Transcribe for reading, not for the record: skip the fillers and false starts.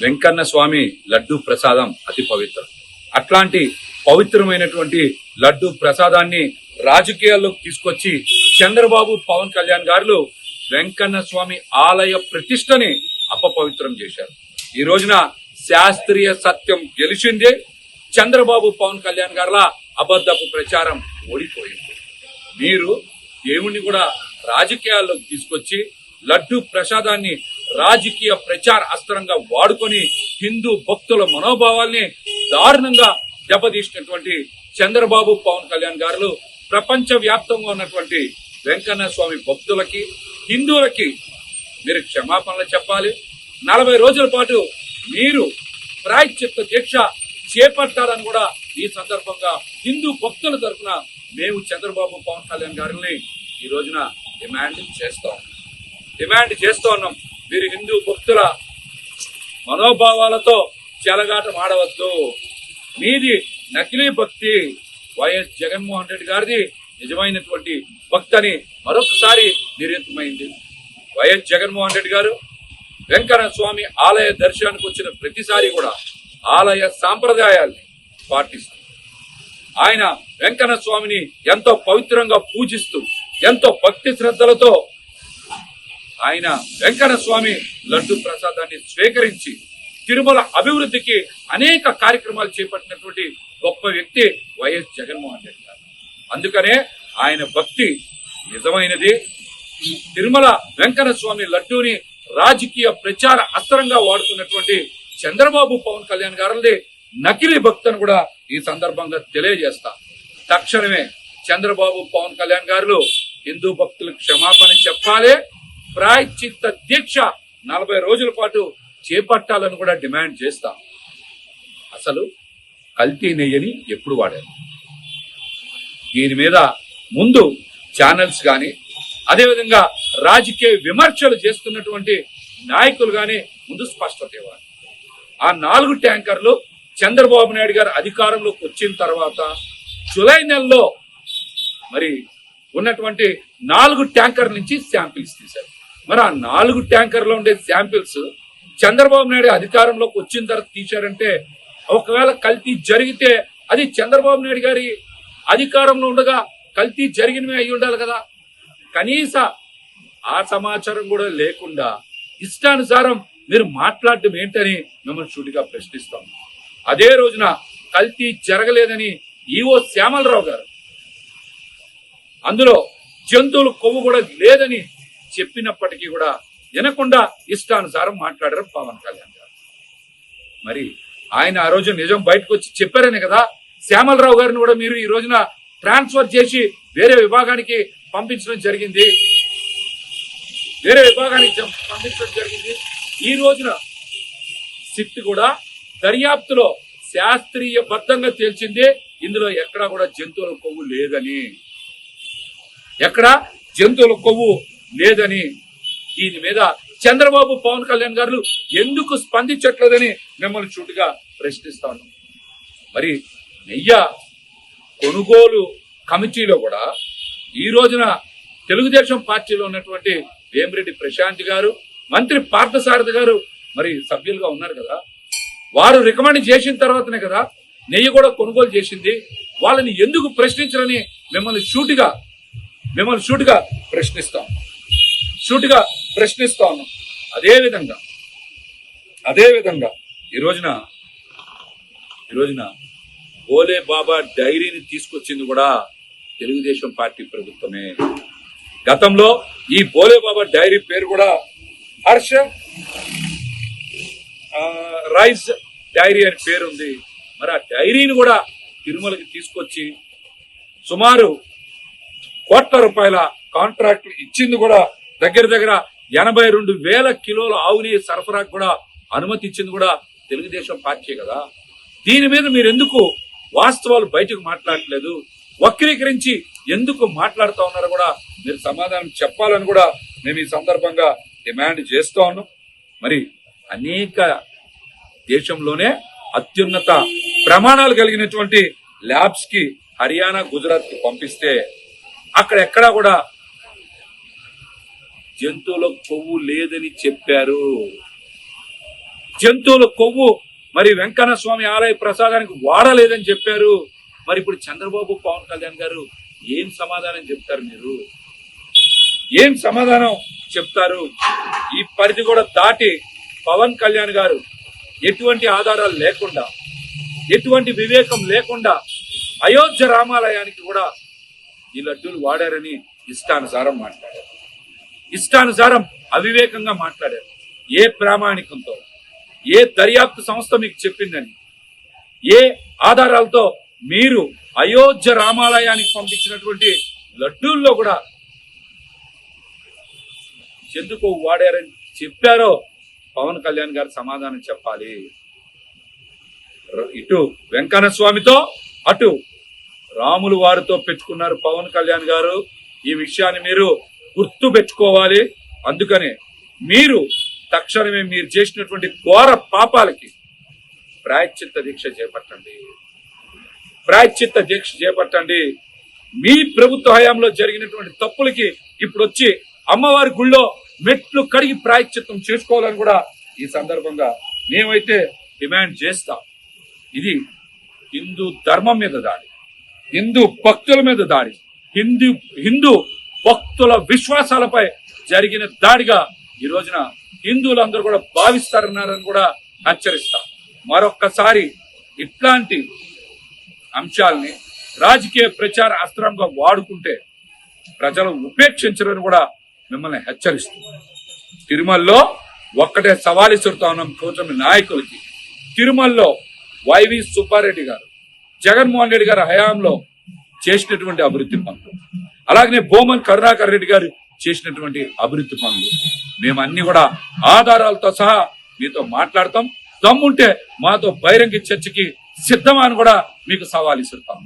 వెంకన్న స్వామి లడ్డు ప్రసాదం అతి పవిత్రం. అట్లాంటి పవిత్రమైనటువంటి లడ్డు ప్రసాదాన్ని రాజకీయాల్లోకి తీసుకొచ్చి చంద్రబాబు పవన్ కళ్యాణ్ గారు వెంకన్న స్వామి ఆలయ ప్రతిష్టని అపపవిత్రం చేశారు. ఈ రోజున శాస్త్రీయ సత్యం గెలిచిందే. చంద్రబాబు పవన్ కళ్యాణ్ గారుల అబద్ధపు ప్రచారం ఓడిపోయింది. మీరు దేవుణ్ణి కూడా రాజకీయాల్లోకి తీసుకొచ్చి లడ్డు ప్రసాదాన్ని రాజకీయ ప్రచార అస్త్రంగా వాడుకొని హిందూ భక్తుల మనోభావాల్ని దారుణంగా దెబ్బతీసినటువంటి చంద్రబాబు పవన్ కళ్యాణ్ గారు ప్రపంచ వ్యాప్తంగా ఉన్నటువంటి వెంకన్న స్వామి భక్తులకి హిందువులకి మీరు క్షమాపణలు చెప్పాలి. 40 రోజుల పాటు మీరు ప్రాయశ్చిత్త దీక్ష చేపట్టాలని కూడా ఈ సందర్భంగా హిందూ భక్తుల తరఫున మేము చంద్రబాబు పవన్ కళ్యాణ్ గారిని ఈ రోజున డిమాండ్ చేస్తూ ఉన్నాం. మీరు హిందూ భక్తుల మనోభావాలతో చెలగాటం ఆడవద్దు. మీది నకిలీ భక్తి. వైఎస్ జగన్మోహన్ రెడ్డి గారిది నిజమైనటువంటి భక్తి అని మరొకసారి నిరూపితమైంది. వైఎస్ జగన్మోహన్ రెడ్డి గారు వెంకన్న స్వామి ఆలయ దర్శనానికి వచ్చిన ప్రతిసారి కూడా ఆలయ సాంప్రదాయాల్ని పాటిస్తూ ఆయన వెంకన్న స్వామిని ఎంతో పవిత్రంగా పూజిస్తూ ఎంతో భక్తి శ్రద్ధలతో ఆయన వెంకన్న స్వామి లడ్డు ప్రసాదాన్ని స్వీకరించి తిరుమల అభివృద్ధికి అనేక కార్యక్రమాలు చేపట్టినటువంటి గొప్ప వ్యక్తి వైఎస్ జగన్మోహన్ రెడ్డి గారు. అందుకనే ఆయన భక్తి నిజమైనది. తిరుమల వెంకన్న స్వామి లడ్డూని రాజకీయ ప్రచార అస్త్రంగా వాడుతున్నటువంటి చంద్రబాబు పవన్ కళ్యాణ్ గారిది నకిలీ భక్తులను కూడా ఈ సందర్భంగా తెలియజేస్తా. తక్షణమే చంద్రబాబు పవన్ కళ్యాణ్ గారు హిందూ భక్తులకు క్షమాపణ చెప్పాలి. ప్రాయశ్చిత్త దీక్ష 40 రోజుల పాటు చేపట్టాలని కూడా డిమాండ్ చేస్తా. అసలు కల్తీ నెయ్యని ఎప్పుడు వాడారు? దీని మీద ముందు ఛానల్స్ కానీ అదేవిధంగా రాజకీయ విమర్శలు చేస్తున్నటువంటి నాయకులు కానీ ముందు స్పష్టత ఇవ్వాలి. ఆ 4 ట్యాంకర్లు చంద్రబాబు నాయుడు గారు అధికారంలోకి వచ్చిన తర్వాత జూలై నెలలో మరి ఉన్నటువంటి 4 ట్యాంకర్ నుంచి శాంపిల్స్ తీశారు. మరి ఆ 4 ట్యాంకర్లో ఉండే శాంపిల్స్ చంద్రబాబు నాయుడు అధికారంలోకి వచ్చిన తర్వాత తీశారంటే ఒకవేళ కల్తీ జరిగితే అది చంద్రబాబు నాయుడు గారి అధికారంలో ఉండగా కల్తీ జరిగినవే అయి ఉండాలి కదా. కనీస ఆ సమాచారం కూడా లేకుండా ఇష్టానుసారం మీరు మాట్లాడటం ఏంటని మిమ్మల్ని సూటిగా ప్రశ్నిస్తాం. అదే రోజున కల్తీ జరగలేదని ఈవో శ్యామలరావు గారు అందులో జంతువుల కొవ్వు కూడా లేదని చెప్పినప్పటికీ కూడా వినకుండా ఇష్టానుసారం మాట్లాడారు పవన్ కళ్యాణ్ గారు. మరి ఆయన ఆ రోజు నిజం బయటకు వచ్చి చెప్పారనే కదా శ్యామలరావు గారిని కూడా మీరు ఈ రోజున ట్రాన్స్ఫర్ చేసి వేరే విభాగానికి పంపించడం జరిగింది. ఈ రోజున సిట్ కూడా దర్యాప్తులో శాస్త్రీయబద్ధంగా తేల్చింది ఇందులో ఎక్కడా కూడా జంతువుల కొవ్వు లేదని. దీని మీద చంద్రబాబు పవన్ కళ్యాణ్ గారు ఎందుకు స్పందించట్లేదని మిమ్మల్ని చుట్టుగా ప్రశ్నిస్తా ఉన్నాం. మరి నెయ్య కొనుగోలు కమిటీలో కూడా ఈ రోజున తెలుగుదేశం పార్టీలో ఉన్నటువంటి వేమిరెడ్డి ప్రశాంత్ గారు, మంత్రి పార్థసారథి గారు మరి సభ్యులుగా ఉన్నారు కదా. వారు రికమెండ్ చేసిన తర్వాతనే కదా నెయ్యి కూడా కొనుగోలు చేసింది. వాళ్ళని ఎందుకు ప్రశ్నించాలని మిమ్మల్ని షూటుగా ప్రశ్నిస్తా ఉన్నాం. అదేవిధంగా ఈ రోజున భోలే బాబా డైరీని తీసుకొచ్చింది కూడా తెలుగుదేశం పార్టీ ప్రభుత్వమే. గతంలో ఈ భోలే బాబా డైరీ పేరు కూడా హర్ష రైస్ డైరీ అని పేరు ఉంది. మరి ఆ డైరీని కూడా తిరుమలకి తీసుకొచ్చి సుమారు ₹1,00,00,000 కాంట్రాక్ట్ ఇచ్చింది కూడా దగ్గర 82,000 కిలోల ఆవు నెయ్యి సరఫరాకు కూడా అనుమతి ఇచ్చింది కూడా తెలుగుదేశం పార్టీ కదా. దీని మీద మీరు ఎందుకు వాస్తవాలు బయటకు మాట్లాడట్లేదు? వక్రీకరించి ఎందుకు మాట్లాడుతూ ఉన్నారో కూడా మీరు సమాధానం చెప్పాలని కూడా మేము ఈ సందర్భంగా డిమాండ్ చేస్తూ ఉన్నాం. మరి అనేక దేశంలోనే అత్యున్నత ప్రమాణాలు కలిగినటువంటి ల్యాబ్స్ కి హర్యానా, గుజరాత్ కి పంపిస్తే అక్కడ ఎక్కడా కూడా జంతువుల కొవ్వు లేదని చెప్పారు. జంతువుల కొవ్వు మరి వెంకన్న స్వామి ఆలయ ప్రసాదానికి వాడలేదని చెప్పారు. మరి ఇప్పుడు చంద్రబాబు పవన్ కళ్యాణ్ గారు ఏం సమాధానం చెప్తారు? మీరు ఏం సమాధానం చెప్తారు? ఈ పరిధి కూడా దాటి పవన్ కళ్యాణ్ గారు ఎటువంటి ఆధారాలు లేకుండా, ఎటువంటి వివేకం లేకుండా అయోధ్య రామాలయానికి కూడా ఈ లడ్డూలు వాడారని ఇష్టానుసారం మాట్లాడారు. ఇష్టానుసారం అవివేకంగా మాట్లాడారు. ఏ ప్రామాణికంతో, ఏ దర్యాప్తు సంస్థ మీకు చెప్పిందని, ఏ ఆధారాలతో మీరు అయోధ్య రామాలయానికి పంపించినటువంటి లడ్డూల్లో కూడా ఎందుకు వాడారని చెప్పారో పవన్ కళ్యాణ్ గారు సమాధానం చెప్పాలి. ఇటు వెంకన్న స్వామితో అటు రాములు వారితో పెట్టుకున్నారు పవన్ కళ్యాణ్ గారు. ఈ విషయాన్ని మీరు గుర్తు పెట్టుకోవాలి. అందుకనే మీరు తక్షణమే మీరు చేసినటువంటి ఘోర పాపాలకి ప్రాయశ్చిత్త దీక్ష చేపట్టండి. ప్రాయశ్చిత్త దీక్ష చేపట్టండి. మీ ప్రభుత్వ హయాంలో జరిగినటువంటి తప్పులకి ఇప్పుడు వచ్చి అమ్మవారి గుళ్ళో మెట్లు కడిగి ప్రాయశ్చిత్తం చేసుకోవాలని కూడా ఈ సందర్భంగా మేమైతే డిమాండ్ చేస్తాం. ఇది హిందూ ధర్మం మీద దాడి, హిందూ భక్తుల మీద దాడి, హిందూ భక్తుల విశ్వాసాలపై జరిగిన దాడిగా ఈ రోజున హిందువులందరూ కూడా భావిస్తారన్నారని కూడా హెచ్చరిస్తాం. మరొక్కసారి ఇట్లాంటి అంశాలని రాజకీయ ప్రచార అస్త్రంగా వాడుకుంటే ప్రజలు ఉపేక్షించరని కూడా మిమ్మల్ని హెచ్చరిస్తున్నారు. తిరుమలలో ఒక్కటే సవాల్ ఇస్తుతా ఉన్నాం కూటమి నాయకులకి. తిరుమలలో వైవి సుబ్బారెడ్డి గారు, జగన్మోహన్ రెడ్డి గారి హయాంలో చేసినటువంటి అభివృద్ధి పనులు, అలాగనే బోమన్ కరుణాకర్ రెడ్డి గారు చేసినటువంటి అభివృద్ధి పనులు మేమన్నీ కూడా ఆధారాలతో సహా మీతో మాట్లాడతాం. దమ్ముంటే మాతో బహిరంగ చర్చకి సిద్ధమని కూడా మీకు సవాల్ ఇస్తాం.